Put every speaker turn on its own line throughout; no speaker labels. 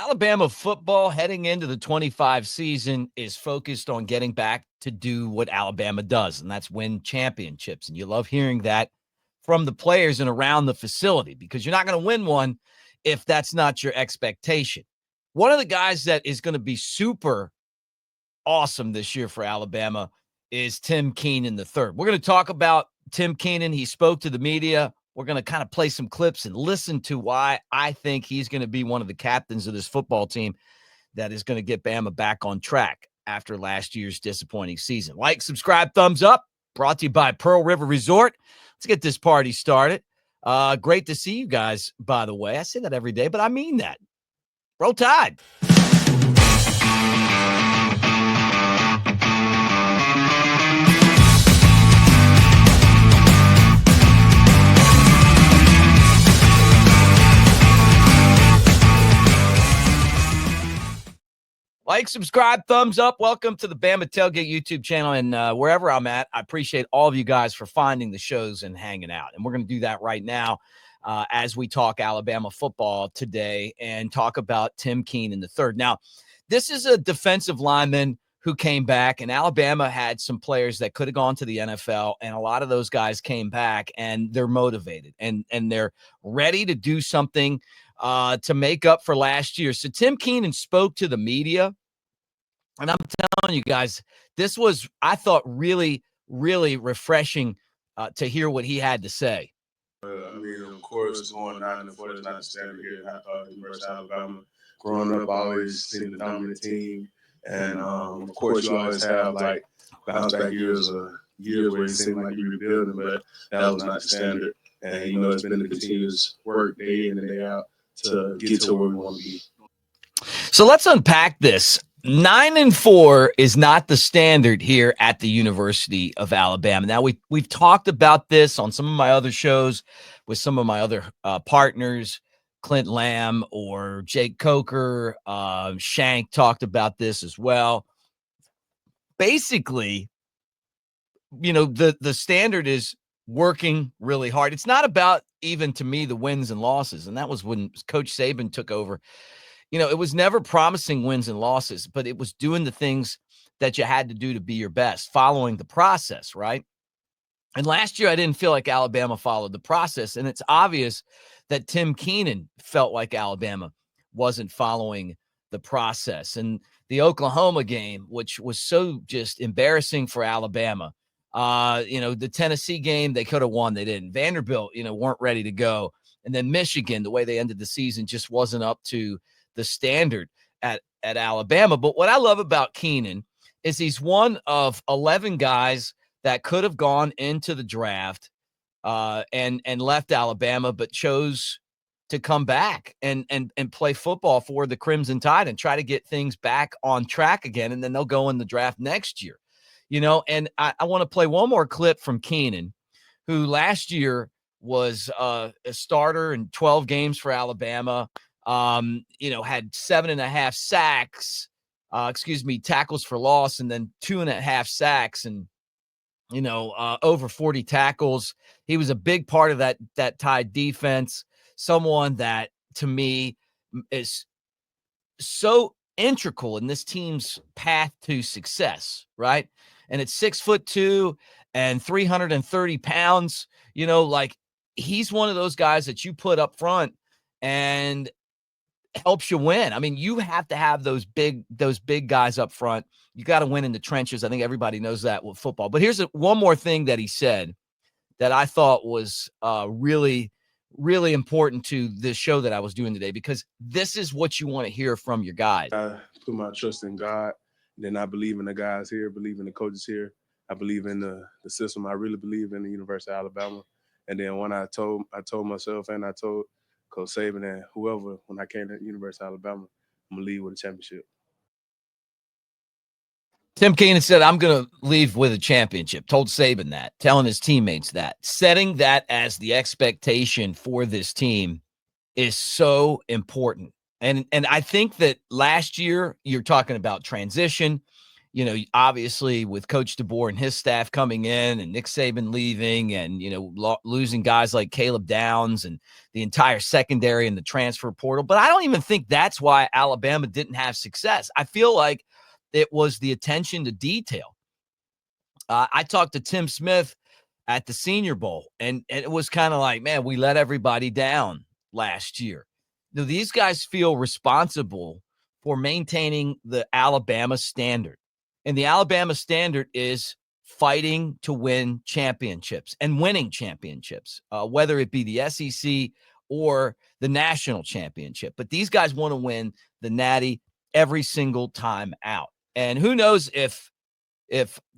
Alabama football heading into the 25 season is focused on getting back to do what Alabama does, and that's win championships. And you love hearing that from the players and around the facility because you're not going to win one if that's not your expectation. One of the guys that is going to be super awesome this year for Alabama is Tim Keenan III. We're going to talk about Tim Keenan. He spoke to the media. We're going to kind of play some clips and listen to why I think he's going to be one of the captains of this football team that is going to get Bama back on track after last year's disappointing season. Like, subscribe, thumbs up. Brought to you by Pearl River Resort. Let's get this party started. Great to see you guys, by the way. I say that every day, but I mean that. Roll Tide. Like, subscribe, thumbs up. Welcome to the Bama Tailgate YouTube channel. And wherever I'm at, I appreciate all of you guys for finding the shows and hanging out. And we're going to do that right now as we talk Alabama football today and talk about Tim Keenan III. Now, this is a defensive lineman who came back, and Alabama had some players that could have gone to the NFL, and a lot of those guys came back, and they're motivated, and they're ready to do something to make up for last year. So Tim Keenan spoke to the media, and I'm telling you guys, this was, I thought, really, really refreshing to hear what he had to say.
Of course, going 9-4 is not the standard here at University of Alabama. Growing up, I always seen the dominant team, and of course, you always have like bounce back years or years where it seemed like you're rebuilding, but that was not the standard. And it's been a continuous work day in and day out to get to where we want to be.
So let's unpack this. 9-4 is not the standard here at the University of Alabama. Now, we've talked about this on some of my other shows with some of my other partners, Clint Lamb or Jake Coker. Shank talked about this as well. Basically, the standard is working really hard. It's not about, even to me, the wins and losses. And that was when Coach Saban took over. It was never promising wins and losses, but it was doing the things that you had to do to be your best, following the process, right? And last year, I didn't feel like Alabama followed the process. And it's obvious that Tim Keenan felt like Alabama wasn't following the process. And the Oklahoma game, which was so just embarrassing for Alabama, the Tennessee game, they could have won. They didn't. Vanderbilt, weren't ready to go. And then Michigan, the way they ended the season, just wasn't up to the standard at Alabama. But what I love about Keenan is he's one of 11 guys that could have gone into the draft and left Alabama, but chose to come back and play football for the Crimson Tide and try to get things back on track again. And then they'll go in the draft next year, and I want to play one more clip from Keenan, who last year was a starter in 12 games for Alabama. Had 7.5 sacks, tackles for loss, and then 2.5 sacks, and, over 40 tackles. He was a big part of that Tide defense, someone that, to me, is so integral in this team's path to success, right? And it's 6'2" and 330 pounds, he's one of those guys that you put up front and helps you win. I mean, you have to have those big guys up front. You got to win in the trenches. I think everybody knows that with football. But here's one more thing that he said that I thought was really, really important to this show that I was doing today, because this is what you want to hear from your guys.
I put my trust in God. Then I believe in the guys here, believe in the coaches here. I believe in the system. I really believe in the University of Alabama. And then when I told myself and I told Coach Saban and whoever, when I came to the University of Alabama, I'm going to leave with a championship.
Tim Keenan said, I'm going to leave with a championship. Told Saban that, telling his teammates that. Setting that as the expectation for this team is so important. And I think that last year, you're talking about transition. Obviously with Coach DeBoer and his staff coming in and Nick Saban leaving and, losing guys like Caleb Downs and the entire secondary and the transfer portal. But I don't even think that's why Alabama didn't have success. I feel like it was the attention to detail. I talked to Tim Smith at the Senior Bowl, and it was kind of like, man, we let everybody down last year. Now, these guys feel responsible for maintaining the Alabama standard. And the Alabama standard is fighting to win championships and winning championships, whether it be the SEC or the national championship. But these guys want to win the Natty every single time out. And who knows if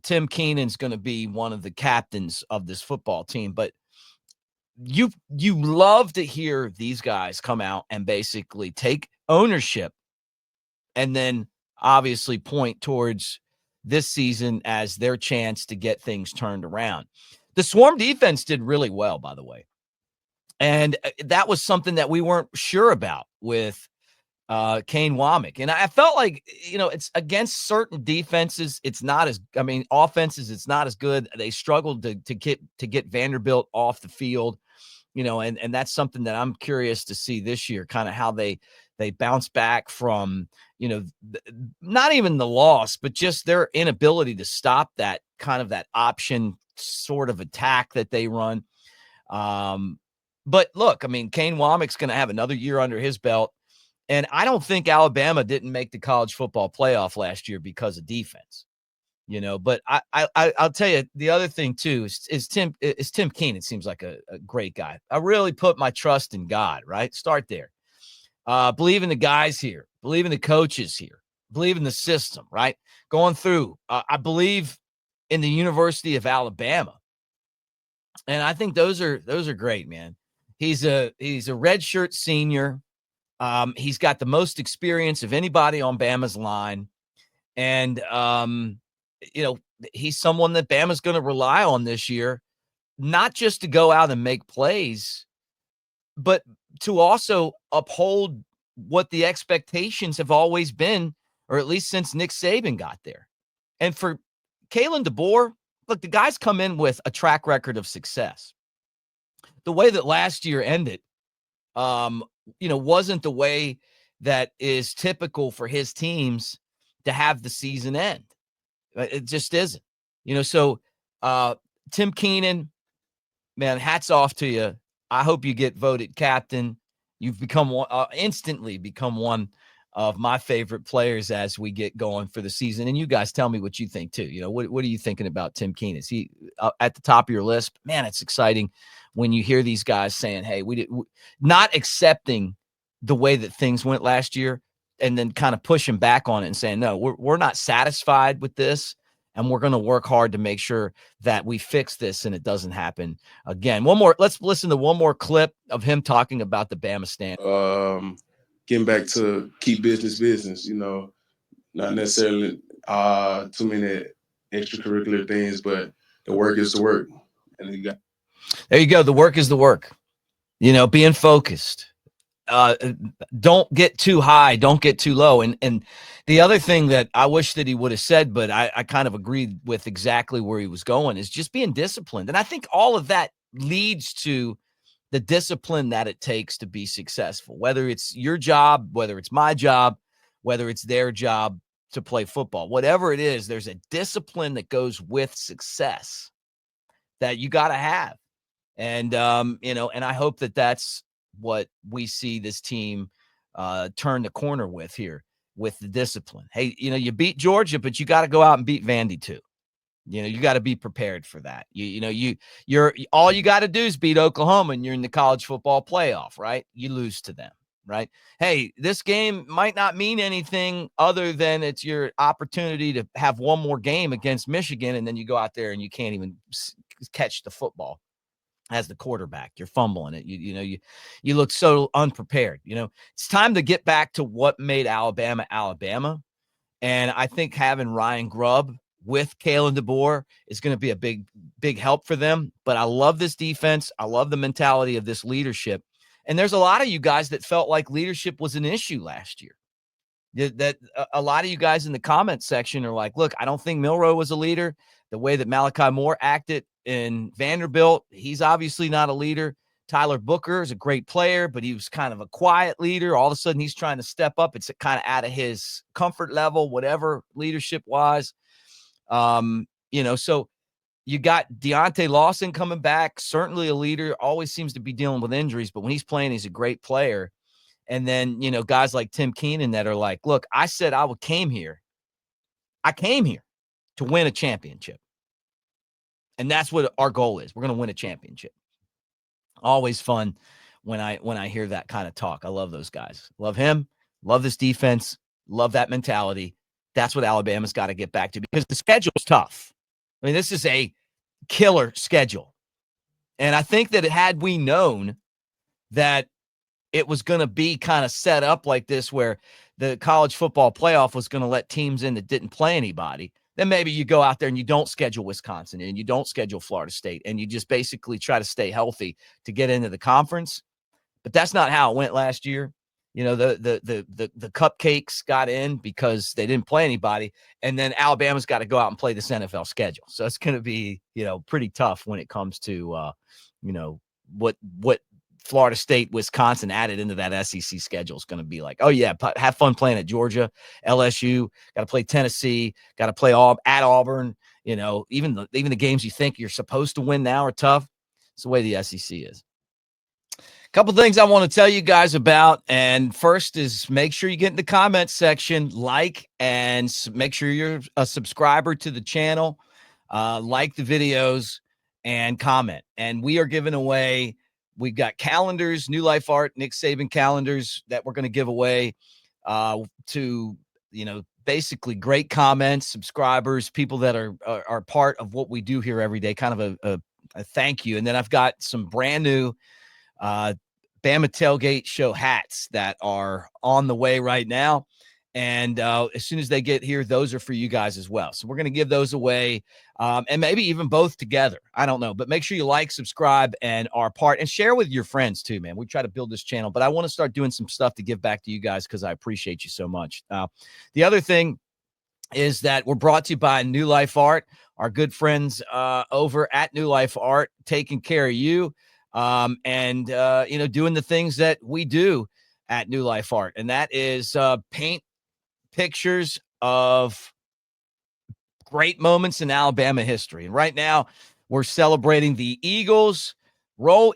Tim Keenan's going to be one of the captains of this football team, but you love to hear these guys come out and basically take ownership and then obviously point towards this season as their chance to get things turned around. The Swarm defense did really well, by the way. And that was something that we weren't sure about with Kane Womack. And I felt like, it's against certain defenses. It's not as, offenses, it's not as good. They struggled to get Vanderbilt off the field, and that's something that I'm curious to see this year, kind of how they bounce back from, not even the loss, but just their inability to stop that kind of that option sort of attack that they run. But look, Kane Womack's going to have another year under his belt. And I don't think Alabama didn't make the college football playoff last year because of defense, but I'll tell you the other thing too is Tim Keenan seems like a great guy. I really put my trust in God, right? Start there. Believe in the guys here, believe in the coaches here, believe in the system, right? Going through, I believe in the University of Alabama. And I think those are great, man. He's a redshirt senior. He's got the most experience of anybody on Bama's line. And, he's someone that Bama's going to rely on this year, not just to go out and make plays, but to also uphold what the expectations have always been, or at least since Nick Saban got there. And for Kalen DeBoer, look, the guy's come in with a track record of success. The way that last year ended, wasn't the way that is typical for his teams to have the season end. It just isn't, so Tim Keenan, man, hats off to you. I hope you get voted captain. You've instantly become one of my favorite players as we get going for the season. And you guys tell me what you think too. What are you thinking about Tim Keenan? Is he at the top of your list? Man, it's exciting when you hear these guys saying, hey, we not accepting the way that things went last year and then kind of pushing back on it and saying, no, we're not satisfied with this. And we're going to work hard to make sure that we fix this and it doesn't happen again. Let's listen to one more clip of him talking about the Bama Standard.
Getting back to keep business, not necessarily too many extracurricular things, but the work is the work. And
there you go. The work is the work. Being focused. Don't get too high, don't get too low. And the other thing that I wish that he would have said, but I kind of agreed with exactly where he was going, is just being disciplined. And I think all of that leads to the discipline that it takes to be successful, whether it's your job, whether it's my job, whether it's their job to play football, whatever it is, there's a discipline that goes with success that you got to have. And, and I hope that that's what we see this team turn the corner with here, with the discipline. Hey, you beat Georgia, but you got to go out and beat Vandy too. You got to be prepared for that. You're all you got to do is beat Oklahoma and you're in the college football playoff, right? You lose to them, right? Hey, this game might not mean anything other than it's your opportunity to have one more game against Michigan. And then you go out there and you can't even catch the football as the quarterback. You're fumbling it. You look so unprepared. It's time to get back to what made Alabama, Alabama. And I think having Ryan Grubb with Kalen DeBoer is going to be a big help for them. But I love this defense. I love the mentality of this leadership. And there's a lot of you guys that felt like leadership was an issue last year. That a lot of you guys in the comment section are like, look, I don't think Milroe was a leader. The way that Malachi Moore acted in Vanderbilt, he's obviously not a leader. Tyler Booker is a great player, but he was kind of a quiet leader. All of a sudden, he's trying to step up. It's kind of out of his comfort level, whatever leadership wise. So you got Deontay Lawson coming back, certainly a leader, always seems to be dealing with injuries, but when he's playing, he's a great player. And then, guys like Tim Keenan that are like, look, I said I came here. I came here to win a championship. And that's what our goal is. We're going to win a championship. Always fun when I hear that kind of talk. I love those guys. Love him. Love this defense. Love that mentality. That's what Alabama's got to get back to because the schedule's tough. I mean, this is a killer schedule. And I think that had we known that it was going to be kind of set up like this where the college football playoff was going to let teams in that didn't play anybody, then maybe you go out there and you don't schedule Wisconsin and you don't schedule Florida State and you just basically try to stay healthy to get into the conference. But that's not how it went last year. The cupcakes got in because they didn't play anybody, and then Alabama's got to go out and play this NFL schedule. So it's going to be, pretty tough when it comes to, what Florida State, Wisconsin added into that SEC schedule is going to be like. Oh yeah, have fun playing at Georgia, LSU. Got to play Tennessee. Got to play at Auburn. Even the games you think you're supposed to win now are tough. It's the way the SEC is. Couple things I want to tell you guys about. And first is make sure you get in the comments section, like, and make sure you're a subscriber to the channel, like the videos, and comment. And we are giving away, we've got calendars, New Life Art, Nick Saban calendars that we're going to give away to, basically great comments, subscribers, people that are part of what we do here every day, kind of a thank you. And then I've got some brand new Bama Tailgate show hats that are on the way right now. And as soon as they get here, those are for you guys as well. So we're going to give those away and maybe even both together. I don't know. But make sure you like, subscribe, and are part. And share with your friends too, man. We try to build this channel. But I want to start doing some stuff to give back to you guys because I appreciate you so much. The other thing is that we're brought to you by New Life Art, our good friends over at New Life Art, taking care of you. And doing the things that we do at New Life Art. And that is paint pictures of great moments in Alabama history. And right now we're celebrating the Eagles roll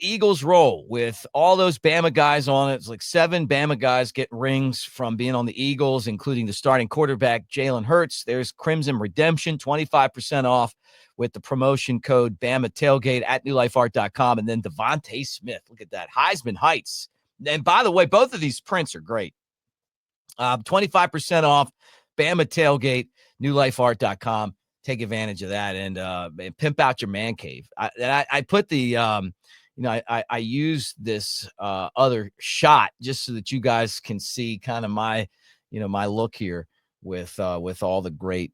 with all those Bama guys on it. It's like 7 Bama guys getting rings from being on the Eagles, including the starting quarterback, Jalen Hurts. There's Crimson Redemption, 25% off with the promotion code Bama Tailgate at newlifeart.com. And then Devontae Smith. Look at that. Heisman Heights. And by the way, both of these prints are great. 25% off Bama Tailgate, newlifeart.com. Take advantage of that and pimp out your man cave. I put the, I use this other shot just so that you guys can see kind of my, my look here with all the great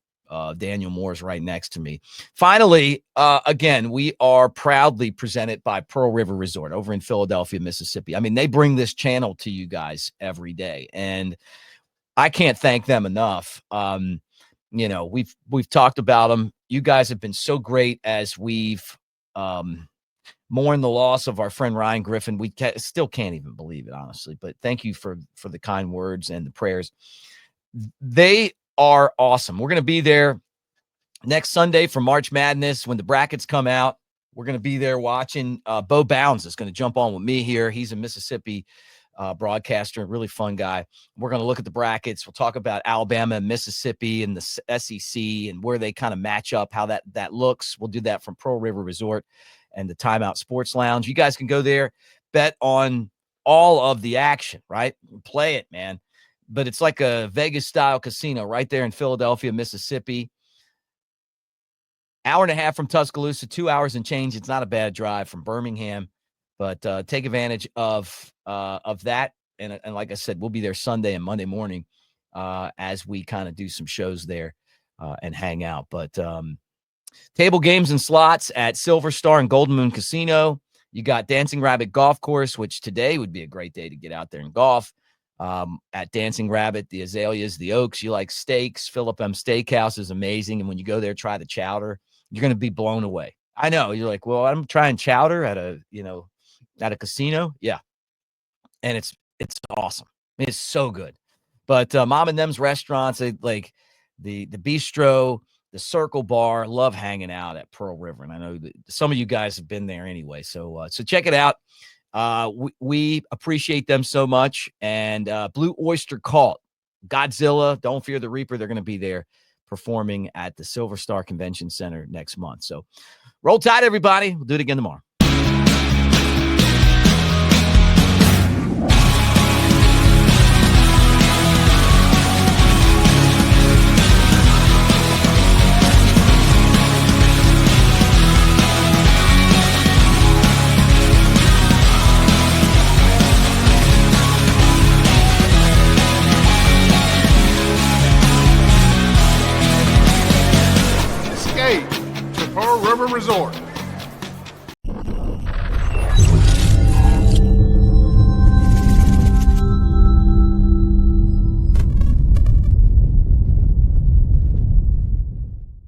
Daniel Moore's right next to me. Finally, again, we are proudly presented by Pearl River Resort over in Philadelphia, Mississippi. I mean, they bring this channel to you guys every day, and I can't thank them enough. We've talked about them. You guys have been so great as we've mourned the loss of our friend Ryan Griffin. We still can't even believe it, honestly. But thank you for the kind words and the prayers. They are awesome. We're going to be there next Sunday for March Madness when the brackets come out. We're going to be there watching. Bo Bounds is going to jump on with me here. He's a Mississippi broadcaster, really fun guy. We're going to look at the brackets. We'll talk about Alabama and Mississippi and the SEC and where they kind of match up, how that looks. We'll do that from Pearl River Resort and the Timeout Sports Lounge. You guys can go there, bet on all of the action, right? Play it, man. But it's like a Vegas-style casino right there in Philadelphia, Mississippi. Hour and a half from Tuscaloosa, 2 hours and change. It's not a bad drive from Birmingham, but take advantage of that. And like I said, we'll be there Sunday and Monday morning as we kind of do some shows there and hang out. But table games and slots at Silver Star and Golden Moon Casino. You got Dancing Rabbit Golf Course, which today would be a great day to get out there and golf. at Dancing Rabbit, the Azaleas, the Oaks. You like steaks, Philip M. Steakhouse is amazing. And when you go there, try the chowder. You're going to be blown away. I know. You're like, well, I'm trying chowder at a casino. Yeah. And it's awesome. It's so good. But Mom and Them's restaurants, like the bistro, the Circle Bar, love hanging out at Pearl River. And I know that some of you guys have been there anyway. So check it out. We appreciate them so much. And Blue Oyster Cult, Godzilla, Don't Fear the Reaper, they're going to be there performing at the Silver Star Convention Center next month. So roll tide, everybody. We'll do it again tomorrow.
To Pearl River Resort.